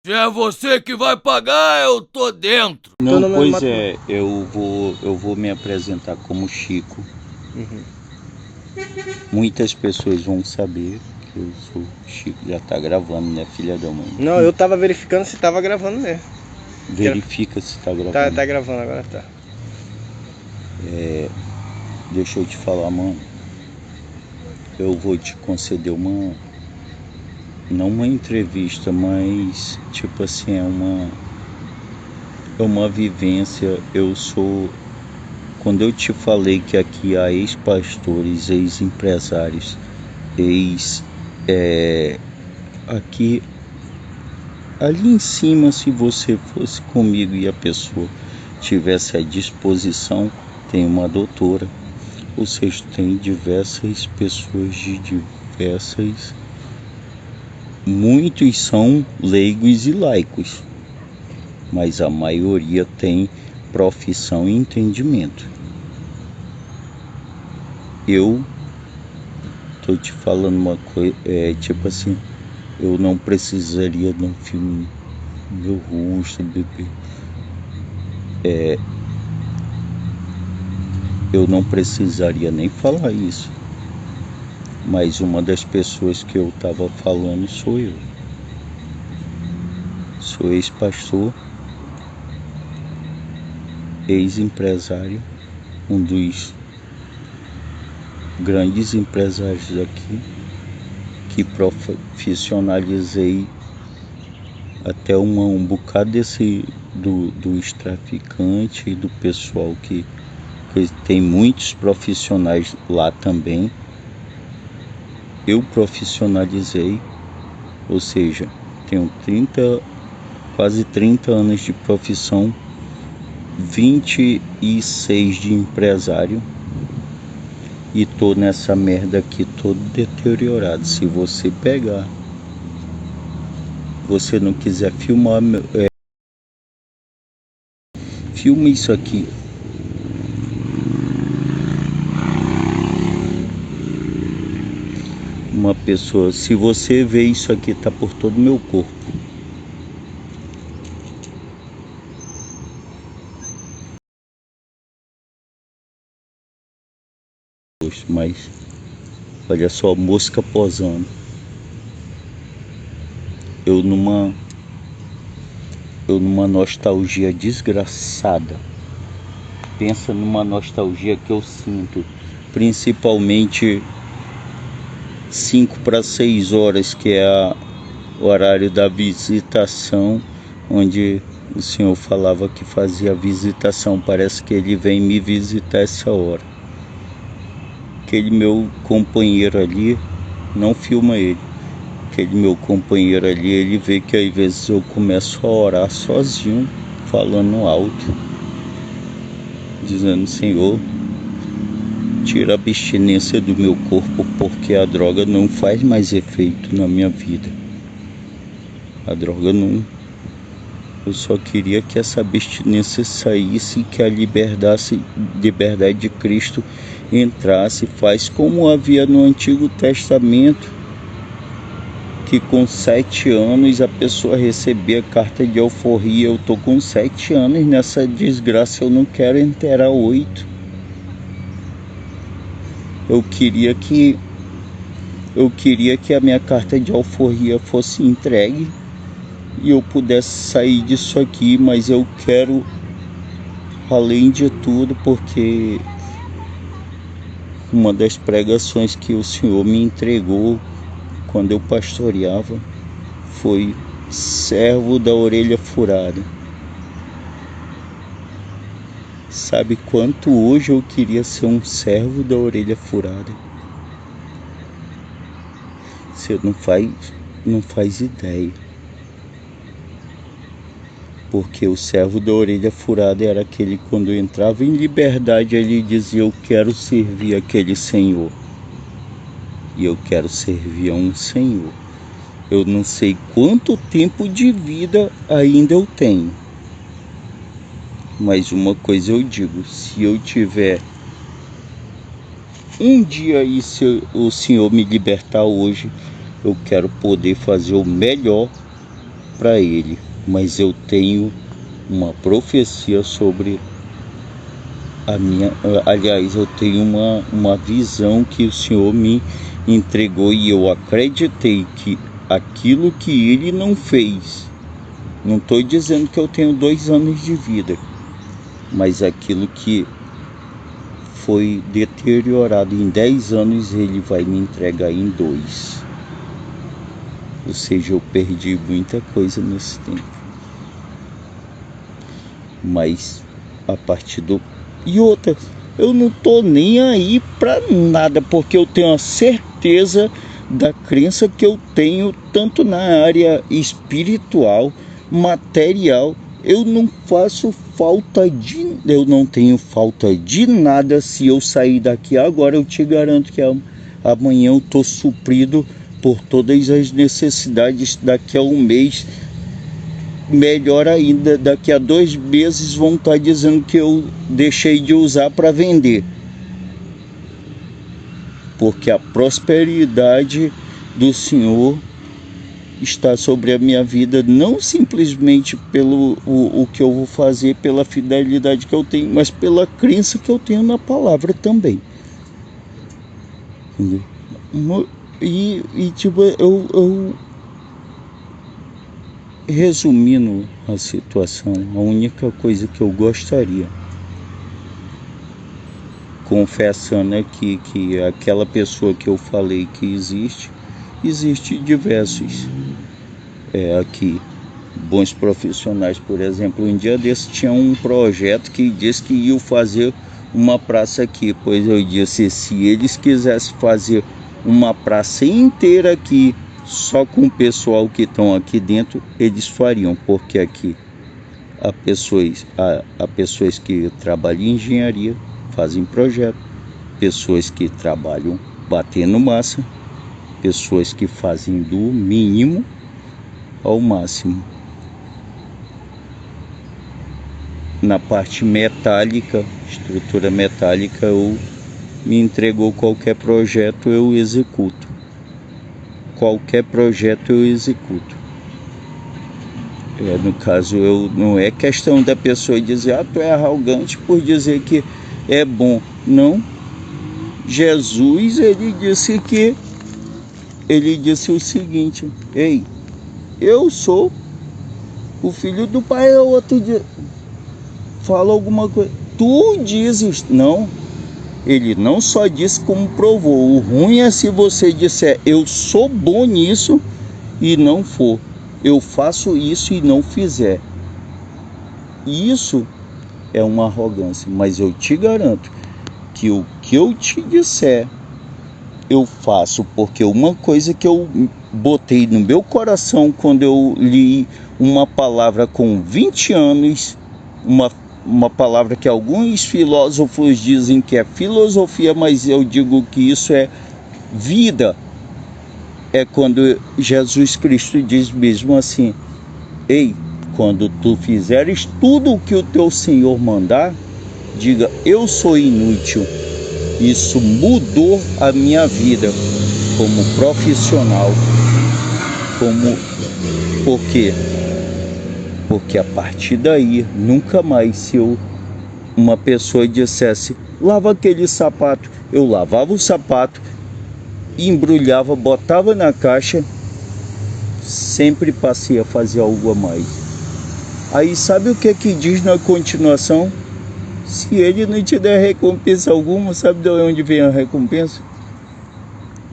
Se é você que vai pagar, eu tô dentro. Não, pois é, eu vou me apresentar como Chico. Muitas pessoas vão saber que eu sou Chico. Já tá gravando, né, filha da mãe? Não, eu tava verificando se tava gravando mesmo. Verifica se tá gravando. Tá gravando agora, tá. Deixa eu te falar, mano. Eu vou te conceder não uma entrevista, mas tipo assim, é uma vivência. Quando eu te falei que aqui há ex-pastores, ex-empresários, aqui, ali em cima, se você fosse comigo e a pessoa tivesse à disposição, tem uma doutora, ou seja, tem diversas pessoas de diversas. Muitos são leigos e laicos, mas a maioria tem profissão e entendimento. Eu tô te falando uma coisa, tipo assim, eu não precisaria de um filme meu rosto, bebê. Eu não precisaria nem falar isso. Mas uma das pessoas que eu tava falando sou eu. Sou ex-pastor, ex-empresário, um dos grandes empresários daqui, que profissionalizei até um bocado dos traficantes e do pessoal que tem muitos profissionais lá também. Eu profissionalizei, ou seja, tenho quase 30 anos de profissão, 26 de empresário, e tô nessa merda aqui todo deteriorado. Se você pegar, você não quiser filmar, filma isso aqui. Uma pessoa, se você ver isso aqui, tá por todo o meu corpo. Mas olha só, mosca posando. Eu numa nostalgia desgraçada. Pensa numa nostalgia que eu sinto, principalmente 5 para 6 horas, que é o horário da visitação, onde o senhor falava que fazia visitação. Parece que ele vem me visitar essa hora. Aquele meu companheiro ali, não filma ele. Aquele meu companheiro ali, ele vê que às vezes eu começo a orar sozinho, falando alto, dizendo: Senhor, tira a abstinência do meu corpo, porque a droga não faz mais efeito na minha vida. A droga não. Eu só queria que essa abstinência saísse, que a liberdade de Cristo entrasse. Faz como havia no Antigo Testamento, que com 7 anos a pessoa recebia carta de alforria. Eu tô com 7 anos nessa desgraça, eu não quero inteirar 8. Eu queria que a minha carta de alforria fosse entregue e eu pudesse sair disso aqui, mas eu quero, além de tudo, porque uma das pregações que o Senhor me entregou quando eu pastoreava foi servo da orelha furada. Sabe quanto hoje eu queria ser um servo da orelha furada? Você não faz ideia. Porque o servo da orelha furada era aquele que, quando entrava em liberdade, ele dizia: eu quero servir aquele Senhor. E eu quero servir a um Senhor. Eu não sei quanto tempo de vida ainda eu tenho. Mas uma coisa eu digo: se eu tiver um dia aí, se o Senhor me libertar hoje, eu quero poder fazer o melhor para ele, mas eu tenho uma profecia sobre aliás, eu tenho uma visão que o Senhor me entregou e eu acreditei que aquilo que ele não fez, não estou dizendo que eu tenho 2 anos de vida, mas aquilo que foi deteriorado em 10 anos, ele vai me entregar em 2. Ou seja, eu perdi muita coisa nesse tempo. Mas a partir do... E outra, eu não tô nem aí para nada, porque eu tenho a certeza da crença que eu tenho, tanto na área espiritual, material. Eu não tenho falta de nada. Se eu sair daqui agora, eu te garanto que amanhã eu tô suprido por todas as necessidades. Daqui a 1 mês, melhor ainda, daqui a 2 meses vão estar dizendo que eu deixei de usar para vender, porque a prosperidade do Senhor está sobre a minha vida, não simplesmente pelo o que eu vou fazer, pela fidelidade que eu tenho, mas pela crença que eu tenho na palavra também. Entendeu? E tipo, eu resumindo a situação, a única coisa que eu gostaria, confessando aqui que aquela pessoa que eu falei que existe diversos aqui, bons profissionais. Por exemplo, um dia desse tinha um projeto que disse que ia fazer uma praça aqui, pois eu disse, se eles quisessem fazer uma praça inteira aqui, só com o pessoal que estão aqui dentro, eles fariam, porque aqui há pessoas que trabalham em engenharia, fazem projeto, pessoas que trabalham batendo massa, pessoas que fazem do mínimo ao máximo. Na parte metálica, estrutura metálica, me entregou qualquer projeto, eu executo. Qualquer projeto eu executo. No caso, não é questão da pessoa dizer, tu é arrogante por dizer que é bom. Não. Jesus, ele disse o seguinte, ei, eu sou o filho do Pai. O outro dia fala alguma coisa, tu dizes, não. Ele não só disse como provou. O ruim é se você disser, eu sou bom nisso e não for. Eu faço isso e não fizer. Isso é uma arrogância, mas eu te garanto que o que eu te disser, eu faço, porque uma coisa que eu botei no meu coração quando eu li uma palavra com 20 anos, uma palavra que alguns filósofos dizem que é filosofia, mas eu digo que isso é vida. É quando Jesus Cristo diz mesmo assim, ei, quando tu fizeres tudo o que o teu Senhor mandar, diga, eu sou inútil. Isso mudou a minha vida como profissional. Por quê? Porque a partir daí, nunca mais, se uma pessoa dissesse, lava aquele sapato, eu lavava o sapato, embrulhava, botava na caixa, sempre passei a fazer algo a mais. Aí sabe o que diz na continuação? Se ele não te der recompensa alguma, sabe de onde vem a recompensa?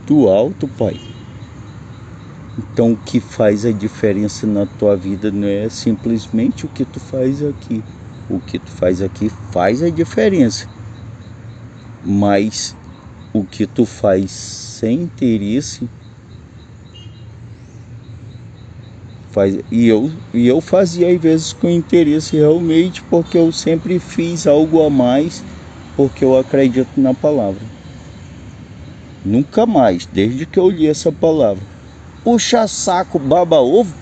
Do alto, Pai. Então o que faz a diferença na tua vida não é simplesmente o que tu faz aqui. O que tu faz aqui faz a diferença. Mas o que tu faz sem interesse faz. E eu fazia às vezes com interesse realmente, porque eu sempre fiz algo a mais, porque eu acredito na palavra. Nunca mais, desde que eu li essa palavra. Puxa saco, baba ovo,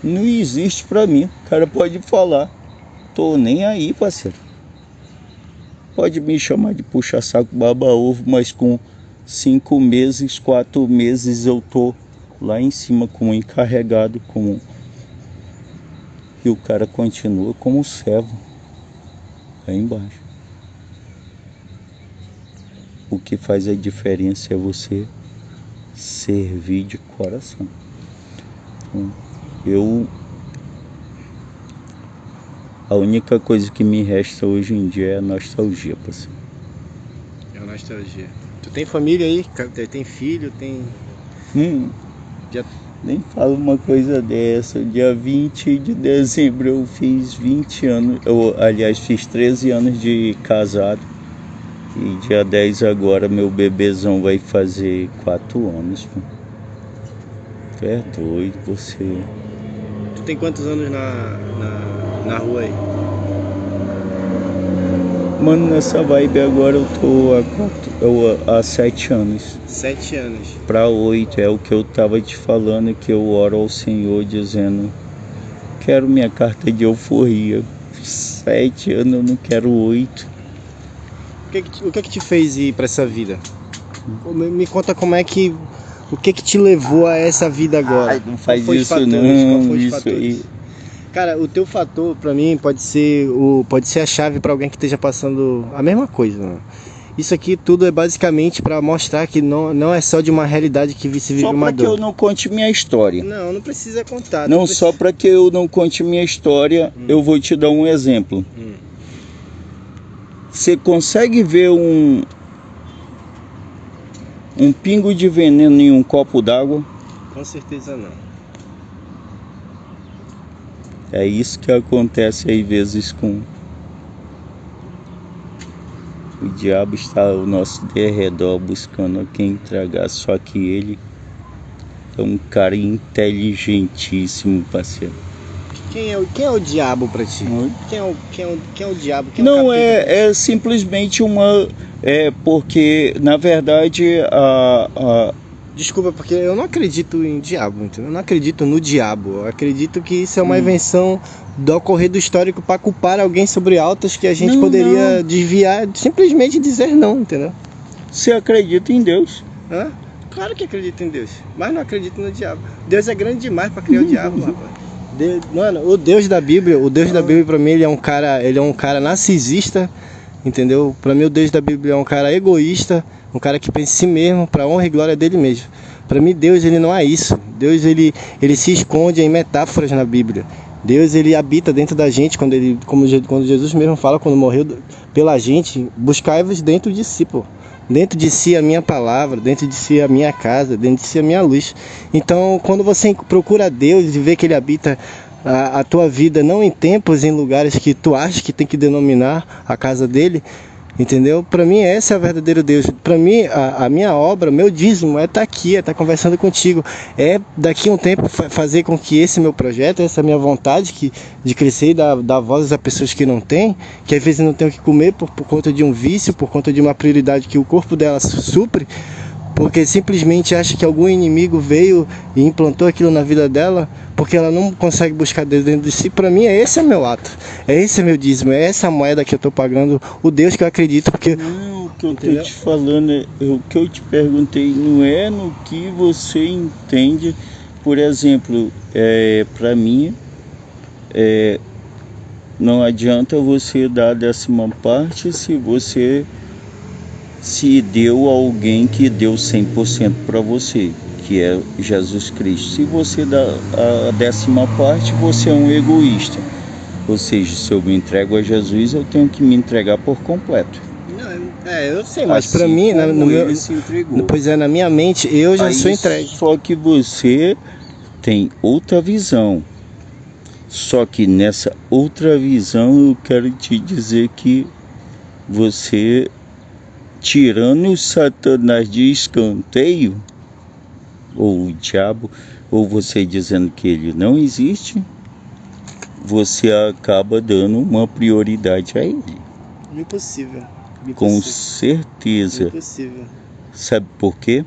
não existe pra mim. O cara pode falar, tô nem aí, parceiro. Pode me chamar de puxa saco, baba ovo, mas com 5 meses, 4 meses eu tô lá em cima como encarregado, como E o cara continua como servo aí embaixo. O que faz a diferença é você servir de coração. Então, a única coisa que me resta hoje em dia é a nostalgia, parceiro. É a nostalgia. Tu tem família aí? Tem filho? Tem... Já... Nem falo uma coisa dessa. Dia 20 de dezembro eu fiz 20 anos. Aliás, fiz 13 anos de casado. E dia 10 agora meu bebezão vai fazer 4 anos. Pô. Tu é doido, você. Tu tem quantos anos na rua aí? Mano, nessa vibe agora eu tô há 7 anos. 7 anos. Pra 8, é o que eu tava te falando, que eu oro ao Senhor dizendo: quero minha carta de euforia. 7 anos, eu não quero 8. O que te fez ir pra essa vida? Me conta como é que... O que te levou a essa vida agora? Ai, não faz Qual foi os isso fatores? não, Qual foi os isso fatores? aí. Cara, o teu fator pra mim pode ser a chave pra alguém que esteja passando a mesma coisa, né? Isso aqui tudo é basicamente pra mostrar que não é só de uma realidade que se vive Só uma pra que eu dor. não conte minha história. Não precisa contar. Não, só pra que eu não conte minha história, eu vou te dar um exemplo. Você consegue ver um pingo de veneno em um copo d'água? Com certeza não. É isso que acontece às vezes com... O diabo está ao nosso derredor buscando a quem tragar, só que ele é um cara inteligentíssimo, parceiro. Quem é o diabo pra ti? Quem é o diabo? Quem Não, é o capeta? é simplesmente uma... porque, na verdade, Desculpa, porque eu não acredito em diabo, entendeu? Eu não acredito no diabo. Eu acredito que isso é uma invenção do ocorrer do histórico para culpar alguém sobre altas que a gente poderia desviar, simplesmente dizer não, entendeu? Você acredita em Deus? Hã? Claro que acredito em Deus, mas não acredito no diabo. Deus é grande demais para criar o diabo, rapaz. Mano, o Deus da Bíblia pra mim ele é um cara narcisista, entendeu? Pra mim o Deus da Bíblia é um cara egoísta, um cara que pensa em si mesmo, pra honra e glória dele mesmo. Pra mim Deus ele não é isso. Deus ele se esconde em metáforas na Bíblia. Deus ele habita dentro da gente quando Jesus mesmo fala quando morreu pela gente, buscai-vos dentro de si, pô. Dentro de si a minha palavra, dentro de si a minha casa, dentro de si a minha luz. Então, quando você procura Deus e vê que Ele habita a tua vida, não em tempos, em lugares que tu achas que tem que denominar a casa dele, entendeu? Para mim, esse é o verdadeiro Deus. Para mim, a minha obra, meu dízimo é estar aqui, é estar conversando contigo. É daqui a um tempo fazer com que esse meu projeto, essa minha vontade de crescer e dar vozes a pessoas que não têm, que às vezes não têm o que comer por conta de um vício, por conta de uma prioridade que o corpo dela supre, porque simplesmente acha que algum inimigo veio e implantou aquilo na vida dela, porque ela não consegue buscar Deus dentro de si. Para mim, esse é meu ato, esse é meu dízimo, é essa moeda que eu estou pagando, o Deus que eu acredito, porque... Não, o que eu estou te falando, o que eu te perguntei não é no que você entende. Por exemplo, para mim, não adianta você dar a 10ª parte se deu a alguém que deu 100% para você, que é Jesus Cristo. Se você dá a 10ª parte, você é um egoísta. Ou seja, se eu me entrego a Jesus, eu tenho que me entregar por completo. Eu sei, mas Assim para mim, ele se entregou. Pois é, na minha mente, eu já sou entregue. Só que você tem outra visão. Só que nessa outra visão, eu quero te dizer que você... tirando o Satanás de escanteio, ou o diabo, ou você dizendo que ele não existe, você acaba dando uma prioridade a ele. Impossível. Com certeza. Impossível. Sabe por quê?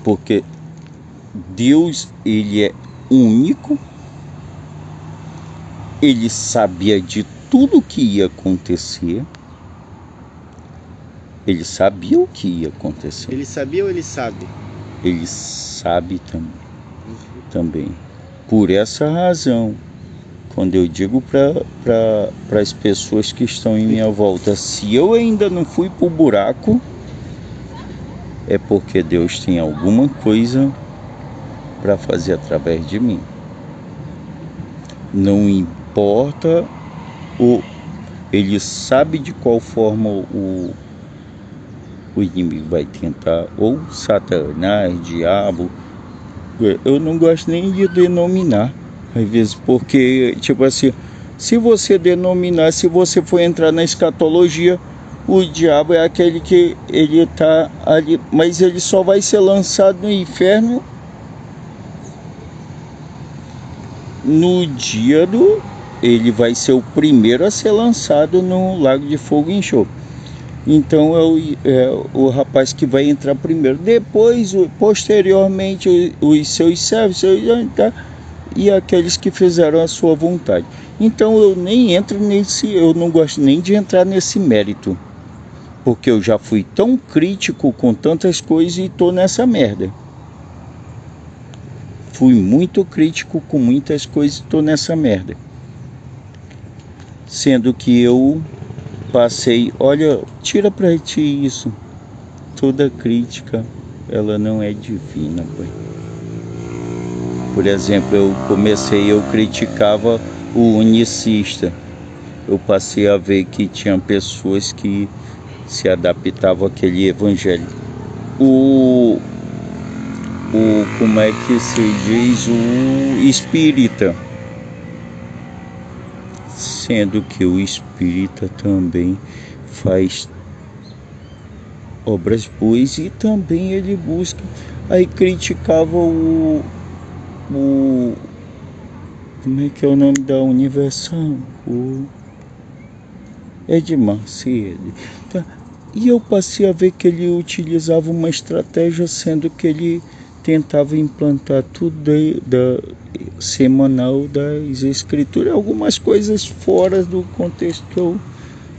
Porque Deus, ele é único, ele sabia de tudo que ia acontecer. Ele sabia o que ia acontecer. Ele sabia ou ele sabe? Ele sabe também. Por essa razão, quando eu digo para as pessoas que estão em minha volta, se eu ainda não fui para o buraco, é porque Deus tem alguma coisa para fazer através de mim. Não importa, ele sabe de qual forma o inimigo vai tentar, ou Satanás, diabo. Eu não gosto nem de denominar, às vezes, porque, tipo assim, se você denominar, se você for entrar na escatologia, o diabo é aquele que ele está ali, mas ele só vai ser lançado no inferno no dia ele vai ser o primeiro a ser lançado no lago de fogo e enxofre. Então é o rapaz que vai entrar primeiro. Depois, posteriormente, os seus servos e aqueles que fizeram a sua vontade. Então eu nem entro eu não gosto nem de entrar nesse mérito, porque eu já fui tão crítico com tantas coisas e estou nessa merda. Fui muito crítico com muitas coisas e estou nessa merda. Sendo que eu passei, olha, tira pra ti isso. Toda crítica, ela não é divina, pai. Por exemplo, eu criticava o unicista. Eu passei a ver que tinha pessoas que se adaptavam àquele evangelho. Como é que se diz? O espírita. Sendo que o espírita também faz obras boas e também ele busca. Aí criticava como é que é o nome da Universal? O Edmar Macedo. Tá. E eu passei a ver que ele utilizava uma estratégia, sendo que ele tentava implantar tudo semanal das escrituras, algumas coisas fora do contexto que eu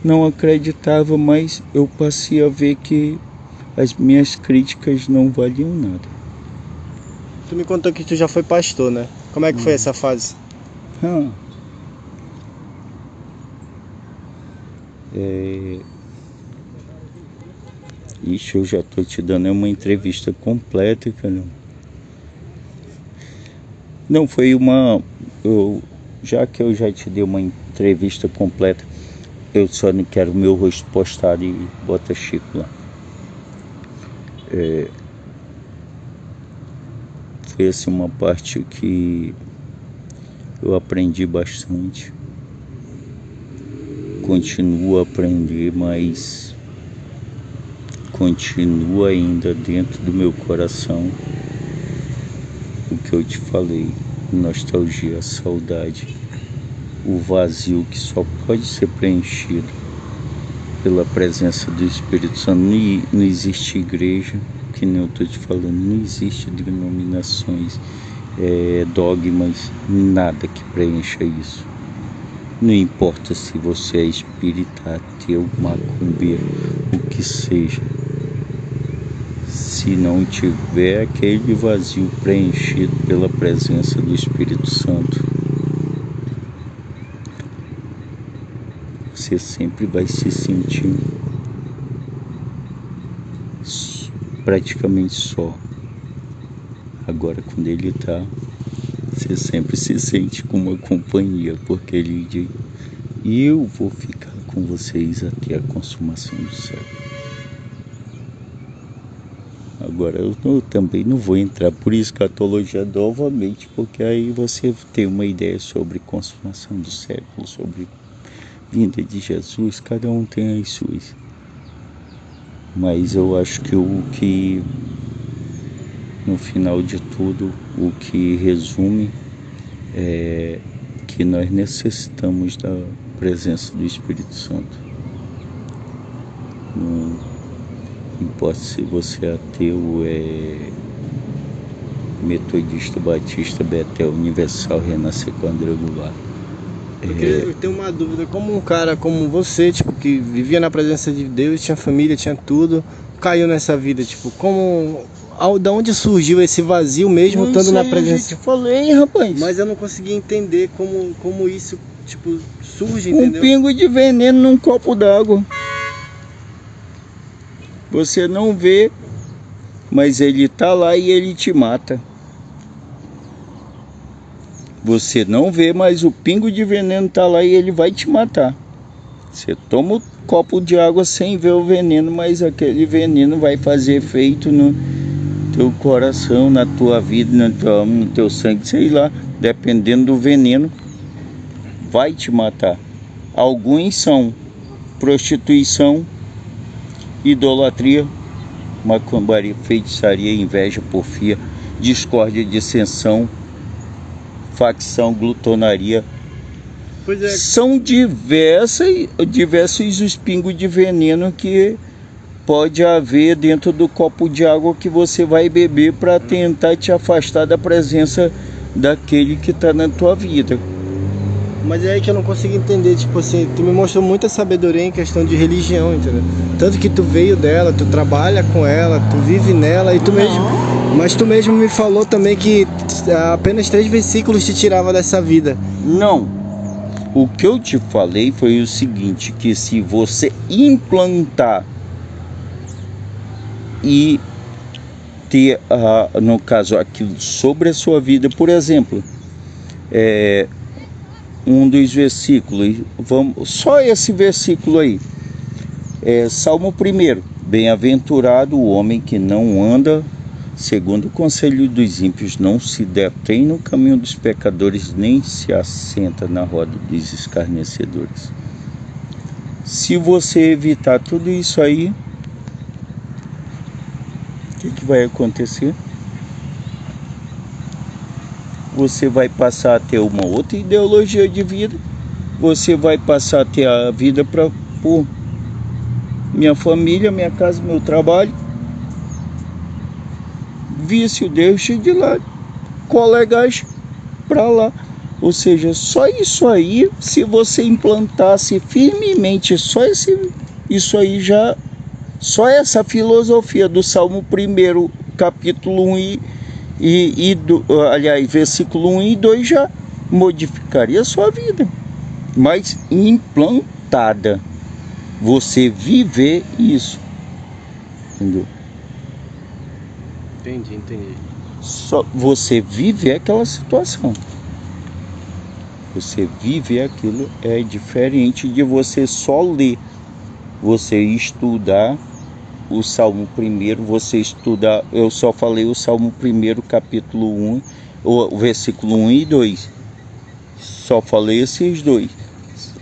não acreditava, mas eu passei a ver que as minhas críticas não valiam nada. Tu me contou que tu já foi pastor, né? Como é que foi essa fase? Ixi, eu já tô te dando uma entrevista completa, cara. Não, foi já que eu já te dei uma entrevista completa, eu só não quero meu rosto postado e bota Chico lá. Foi assim uma parte que eu aprendi bastante. Continuo a aprender, mas continua ainda dentro do meu coração o que eu te falei: nostalgia, saudade, o vazio que só pode ser preenchido pela presença do Espírito Santo. Não existe igreja, que nem eu estou te falando, não existe denominações, dogmas, nada que preencha isso. Não importa se você é espírita, ateu, macumbeiro, o que seja. Se não tiver aquele vazio preenchido pela presença do Espírito Santo, você sempre vai se sentir praticamente só. Agora, quando ele está, você sempre se sente com uma companhia, porque ele diz: eu vou ficar com vocês até a consumação do século. Agora, eu também não vou entrar por escatologia novamente, porque aí você tem uma ideia sobre consumação do século, sobre vinda de Jesus, cada um tem as suas. Mas eu acho que no final de tudo, o que resume é que nós necessitamos da presença do Espírito Santo. Não importa se você é ateu, metodista, batista, Betel, Universal, Renascer Quadrangular. Eu tenho uma dúvida: como um cara como você, tipo, que vivia na presença de Deus, tinha família, tinha tudo, caiu nessa vida, tipo, como Da onde surgiu esse vazio mesmo Não estando na sei, eu presença? já te falei, rapaz. Mas eu não consegui entender como isso, tipo, surge, Um entendeu? pingo de veneno num copo d'água. Você não vê, mas ele tá lá e ele te mata. Você não vê, mas o pingo de veneno tá lá e ele vai te matar. Você toma um copo de água sem ver o veneno, mas aquele veneno vai fazer efeito no teu coração, na tua vida, no teu sangue, sei lá, dependendo do veneno, vai te matar. Alguns são prostituição, idolatria, macumbaria, feitiçaria, inveja, porfia, discórdia, dissensão, facção, glutonaria. Pois é. São diversos os pingos de veneno que pode haver dentro do copo de água que você vai beber para tentar te afastar da presença daquele que está na tua vida. Mas é aí que eu não consigo entender, tipo assim, tu me mostrou muita sabedoria em questão de religião, entendeu? Tanto que tu veio dela, tu trabalha com ela, tu vive nela e tu mesmo... Mas tu mesmo me falou também que apenas 3 versículos te tirava dessa vida. Não. O que eu te falei foi o seguinte, que se você implantar e ter, no caso, aquilo sobre a sua vida, por exemplo, um dos versículos, só esse versículo aí, Salmo 1, bem-aventurado o homem que não anda segundo o conselho dos ímpios, não se detém no caminho dos pecadores, nem se assenta na roda dos escarnecedores. Se você evitar tudo isso aí, o que vai acontecer? Você vai passar a ter uma outra ideologia de vida, você vai passar a ter a vida para pôr minha família, minha casa, meu trabalho, vício, deixa de lado, colegas para lá. Ou seja, só isso aí, se você implantasse firmemente isso aí já, só essa filosofia do Salmo 1, capítulo 1 aliás, versículo 1 e 2 já modificaria a sua vida. Mas implantada, você viver isso, entendeu? Entendi. Só você viver aquela situação. Você viver aquilo é diferente de você só ler. Você estudar o Salmo 1, você estudar, eu só falei o Salmo 1, capítulo 1, o versículo 1 e 2. Só falei esses dois.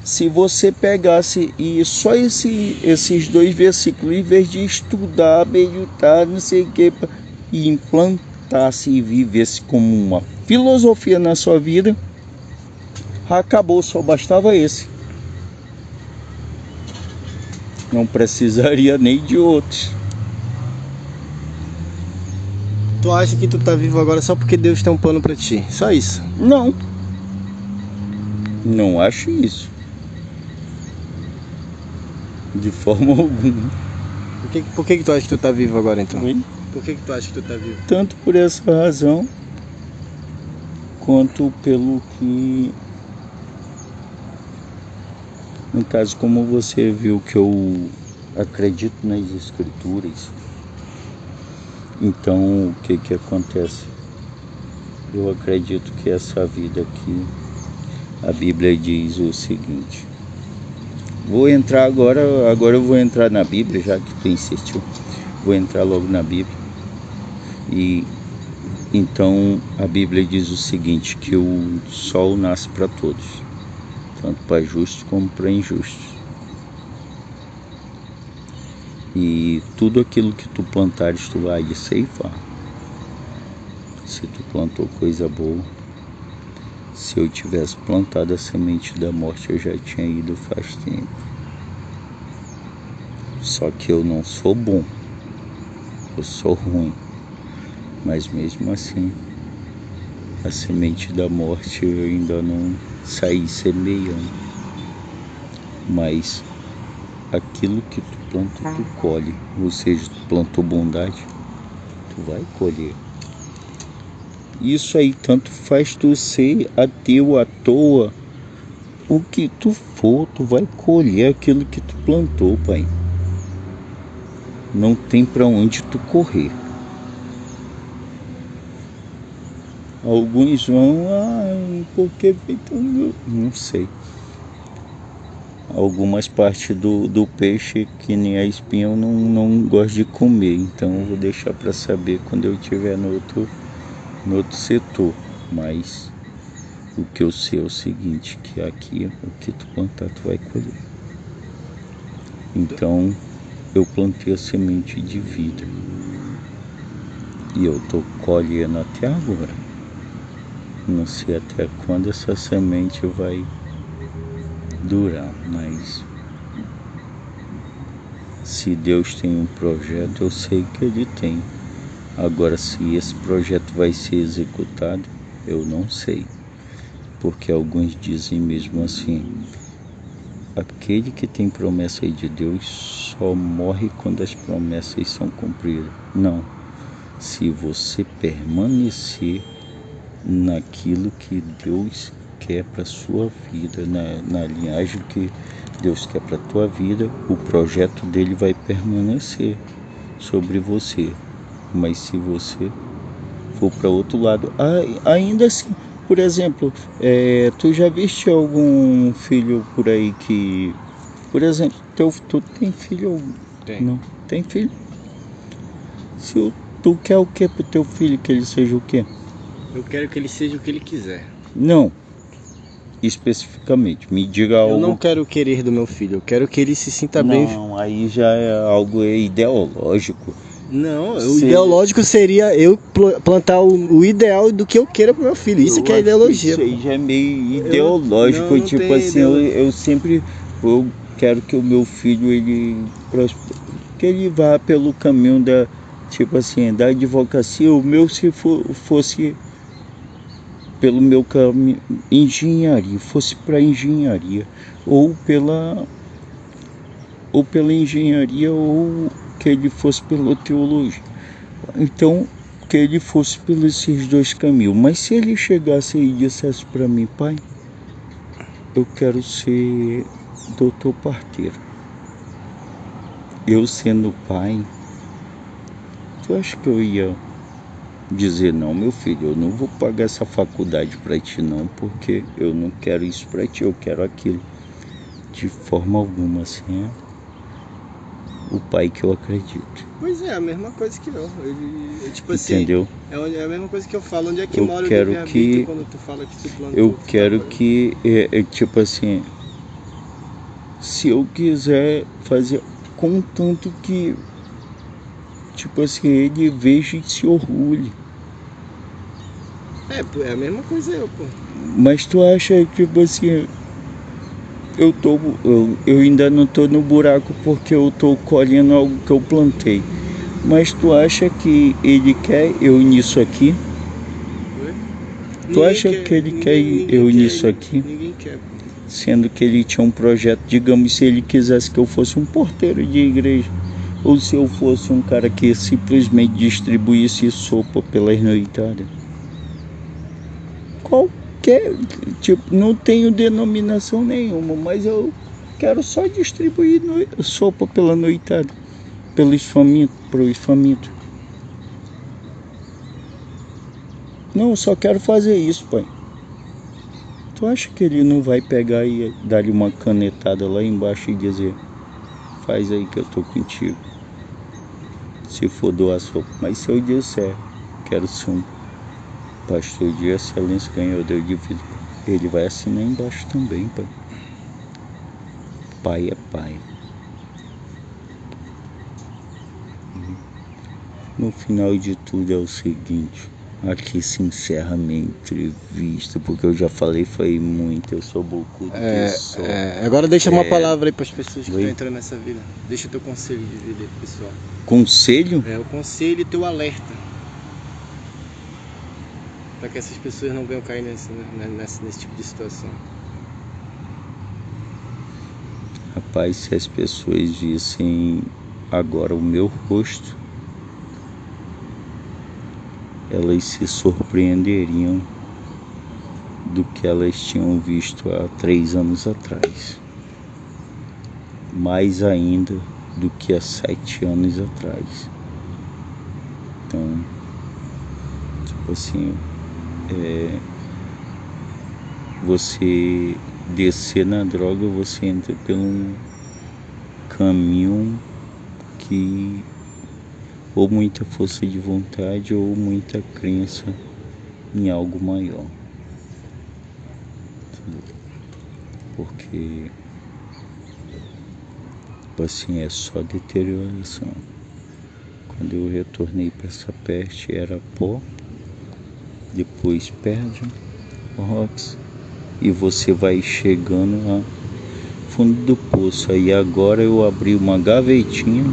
Se você pegasse e só esses 2 versículos, em vez de estudar, meditar, não sei o que, e implantasse e vivesse como uma filosofia na sua vida, acabou, só bastava esse. Não precisaria nem de outros. Tu acha que tu tá vivo agora só porque Deus tem um plano pra ti? Só isso? Não. Não acho isso. De forma alguma. Por que tu acha que tu tá vivo agora então? Oi? Por que tu acha que tu tá vivo? Tanto por essa razão, quanto pelo que, no caso, como você viu que eu acredito nas escrituras, então o que acontece? Eu acredito que essa vida aqui, a Bíblia diz o seguinte. Vou entrar agora eu vou entrar na Bíblia, já que tu insistiu. Vou entrar logo na Bíblia. E então a Bíblia diz o seguinte, que o sol nasce para todos, tanto para justos como para injustos. E tudo aquilo que tu plantares, tu vai de ceifar. Se tu plantou coisa boa, se eu tivesse plantado a semente da morte, eu já tinha ido faz tempo. Só que eu não sou bom, eu sou ruim. Mas mesmo assim, a semente da morte eu ainda não saí semeando. Mas aquilo que tu planta, tu colhe. Ou seja, tu plantou bondade, tu tu vai colher. Isso aí tanto faz tu ser ateu à toa. O que tu for, tu vai colher aquilo que tu plantou, pai. Não tem pra onde tu correr. Alguns vão, porque não sei. Algumas partes do peixe, que nem a espinha, eu não gosto de comer. Então eu vou deixar pra saber quando eu estiver no outro setor. Mas o que eu sei é o seguinte, que aqui o que tu plantar tu vai colher. Então eu plantei a semente de vida. E eu tô colhendo até agora. Não sei até quando essa semente vai durar, mas se Deus tem um projeto, eu sei que Ele tem. Agora, se esse projeto vai ser executado, eu não sei. Porque alguns dizem mesmo assim, aquele que tem promessa aí de Deus só morre quando as promessas são cumpridas. Não. Se você permanecer naquilo que Deus quer para sua vida, na linhagem que Deus quer para tua vida, o projeto dele vai permanecer sobre você. Mas se você for para outro lado, ainda assim, por exemplo, tu já viste algum filho por aí que, por exemplo, tu tem filho? Tem. Não, tem filho? Tu quer o que pro teu filho? Que ele seja o quê? Eu quero que ele seja o que ele quiser. Não, especificamente, me diga algo. Eu não quero o querer do meu filho, eu quero que ele se sinta bem. Não, aí já é algo ideológico. Não, o ideológico seria eu plantar o ideal do que eu queira pro meu filho. Isso que é ideologia. Isso aí já é meio ideológico. não Tipo tem assim, eu sempre quero que o meu filho que ele vá pelo caminho tipo assim, da advocacia. O meu, se fosse pelo meu caminho, engenharia, fosse para engenharia, ou pela engenharia, ou que ele fosse pela teologia. Então, que ele fosse pelos esses dois caminhos. Mas se ele chegasse e dissesse para mim, pai, eu quero ser doutor parteiro. Eu sendo pai, tu acha que eu ia dizer, não, meu filho, eu não vou pagar essa faculdade para ti não, porque eu não quero isso para ti, eu quero aquilo. De forma alguma, assim, o pai que eu acredito. Pois é, a mesma coisa que eu. Tipo assim, entendeu? É a mesma coisa que eu falo, onde é que Eu mora quero o livre-arbítrio quando tu fala que tu plantou. Eu quero que, tipo assim, se eu quiser fazer, contanto que, tipo assim, ele veja e se orgulhe. É a mesma coisa eu, pô. Mas tu acha, tipo assim, eu ainda não tô no buraco porque eu tô colhendo algo que eu plantei. Mas tu acha que ele quer eu nisso aqui? Tu acha que ele quer eu nisso aqui? Ninguém quer, pô. Sendo que ele tinha um projeto, digamos, se ele quisesse que eu fosse um porteiro de igreja, ou se eu fosse um cara que simplesmente distribuísse sopa pelas noitadas. Qualquer, tipo, não tenho denominação nenhuma, mas eu quero só distribuir sopa pela noitada, pelos famintos. Não, eu só quero fazer isso, pai. Tu acha que ele não vai pegar e dar-lhe uma canetada lá embaixo e dizer, faz aí que eu tô contigo, se for doar sopa? Mas se eu disser, quero ser um pastor de excelência, ganhador de vida, ele vai assinar embaixo também, pai. Pai é pai. No final de tudo é o seguinte, aqui se encerra a minha entrevista, porque eu já falei muito, eu sou bocudo pessoal. Agora deixa uma palavra aí para as pessoas que Oi? estão entrando nessa vida. Deixa o teu conselho de vida aí pro pessoal. Conselho? O conselho e teu alerta. Para que essas pessoas não venham cair nesse tipo de situação. Rapaz, se as pessoas vissem agora o meu rosto, elas se surpreenderiam do que elas tinham visto há 3 anos atrás. Mais ainda do que há 7 anos atrás. Então, tipo assim, você descer na droga, você entra por um caminho que ou muita força de vontade ou muita crença em algo maior. Porque assim, é só deterioração. Quando eu retornei para essa peste era pó, depois perde rox, e você vai chegando a fundo do poço. Aí agora eu abri uma gavetinha,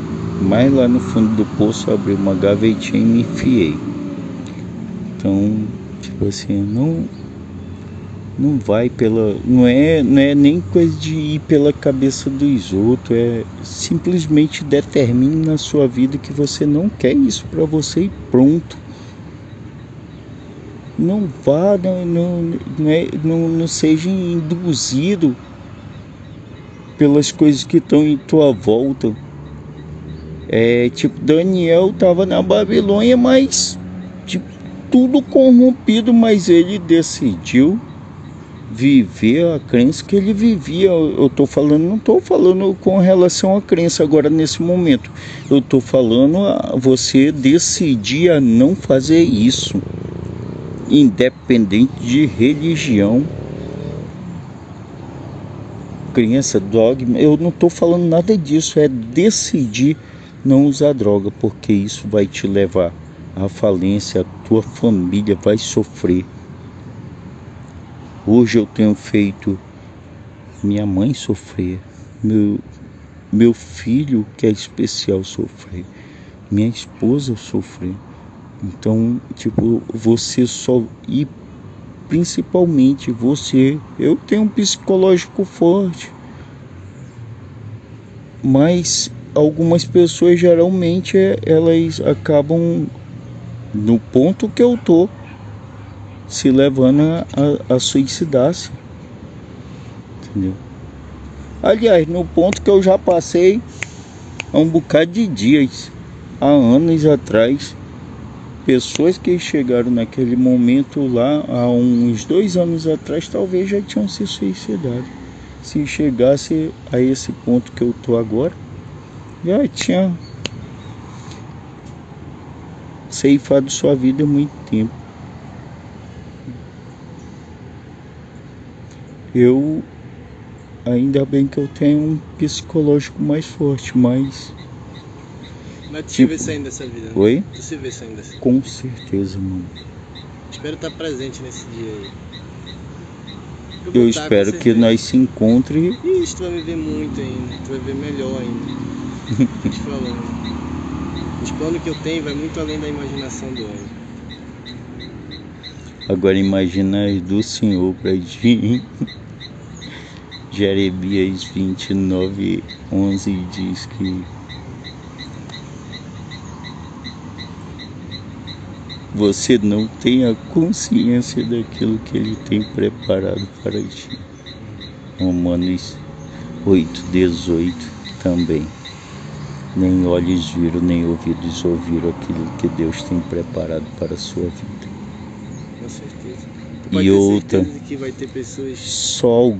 mais lá no fundo do poço eu abri uma gavetinha e me enfiei. Então, tipo assim, não vai pela... Não é nem coisa de ir pela cabeça dos outros, é simplesmente determine na sua vida que você não quer isso pra você e pronto. Não vá, não seja induzido pelas coisas que estão em tua volta. Tipo, Daniel estava na Babilônia, mas tipo, tudo corrompido, mas ele decidiu viver a crença que ele vivia. Eu tô falando, não estou falando com relação à crença agora nesse momento. Eu estou falando a você decidir a não fazer isso, independente de religião, crença, dogma. Eu não estou falando nada disso, é decidir não usar droga, porque isso vai te levar à falência, a tua família vai sofrer. Hoje eu tenho feito minha mãe sofrer, meu filho que é especial sofrer, minha esposa sofrer. Então, tipo, você só... E principalmente você... Eu tenho um psicológico forte, mas algumas pessoas geralmente elas acabam no ponto que eu tô, se levando a suicidar-se, entendeu? Aliás, no ponto que eu já passei há um bocado de dias, há anos atrás. Pessoas que chegaram naquele momento lá, há uns 2 anos atrás, talvez já tinham se suicidado. Se chegasse a esse ponto que eu tô agora, já tinha ceifado sua vida há muito tempo. Ainda bem que eu tenho um psicológico mais forte, mas tu se vê saindo dessa vida, né? Oi? Tu se vê saindo dessa vida? Com certeza, mano. Espero estar presente nesse dia aí. Eu espero que nós se encontremos. Isso, tu vai me ver muito ainda. Tu vai ver melhor ainda. Tô te falando. Os planos que eu tenho vai muito além da imaginação do homem. Agora imagina as do Senhor pra ti. Jeremias 29:11 diz que você não tem a consciência daquilo que ele tem preparado para ti. Romanos 8:18 também. Nem olhos viram, nem ouvidos ouviram aquilo que Deus tem preparado para a sua vida. Com certeza. E outra, que vai ter pessoas... só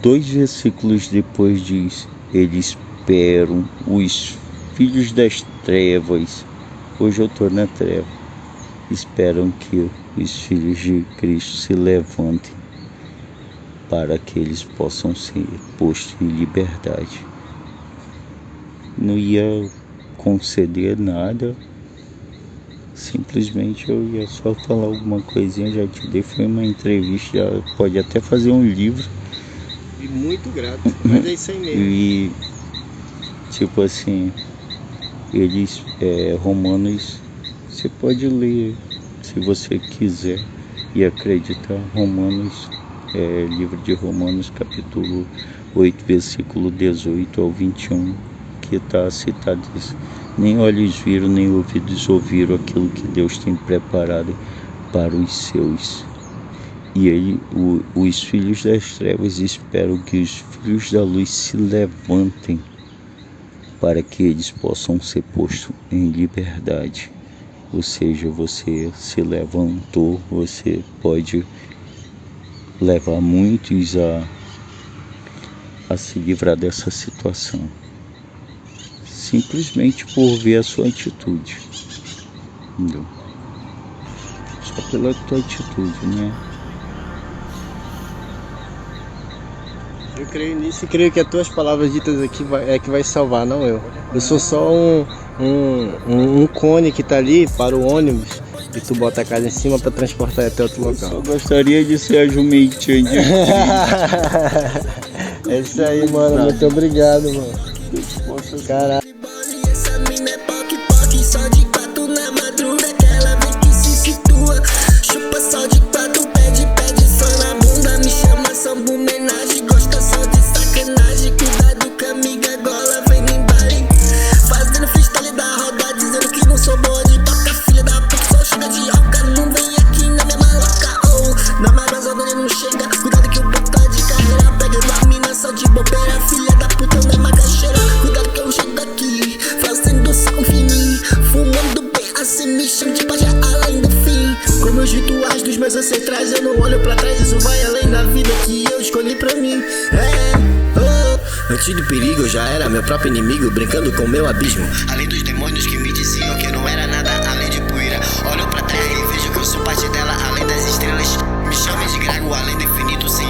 2 versículos depois diz: eles esperam os filhos das trevas. Hoje eu estou na treva. Esperam que os filhos de Cristo se levantem para que eles possam ser postos em liberdade. Não ia conceder nada, simplesmente eu ia só falar alguma coisinha, já te dei, foi uma entrevista, já pode até fazer um livro. E muito grato, mas é isso aí mesmo. E tipo assim, eles, Romanos, você pode ler se você quiser e acreditar. Romanos, livro de Romanos, capítulo 8, versículo 18 ao 21, que está citado isso. Nem olhos viram, nem ouvidos ouviram aquilo que Deus tem preparado para os seus. E os filhos das trevas esperam que os filhos da luz se levantem para que eles possam ser postos em liberdade. Ou seja, você se levantou, você pode levar muitos a se livrar dessa situação. Simplesmente por ver a sua atitude. Entendeu? Só pela tua atitude, né? Eu creio nisso e creio que as tuas palavras ditas aqui é que vai salvar, não eu. Eu sou só um cone que tá ali para o ônibus e tu bota a casa em cima para transportar até outro local. Eu gostaria de ser a jumentinha de É isso aí, mano. Muito obrigado, mano. Caralho. Essa mina é poque, só de quatro na madruga que ela vem que se situa. Chupa só de quatro, pede só na bunda. Me chama samba homenagem, gosta só de sacanagem. Cuidado com a amiga gola, vem no embale. Fazendo freestyle da roda, dizendo que não sou boa de toca. Filha da puta, só chega de alca. Não vem aqui na minha maloca, oh. Na marazona nem não chega, cuidado que o boto tá de carreira. Pegando a mina só de bobeira, filha da puta não é macaxeira. Cuidado que eu chego aqui, fazendo som fininho, fumando bem assim, me chamo de pajé além do fim. Como os rituais dos meus ancestrais, eu não olho pra trás, isso vai além da vida que eu escolhi pra mim. Antes do perigo eu já era meu próprio inimigo, brincando com meu abismo. Além dos demônios que me diziam que eu não era nada além de poeira. Olho pra terra e vejo que eu sou parte dela, além das estrelas. Me chamem de grego, além do infinito, sem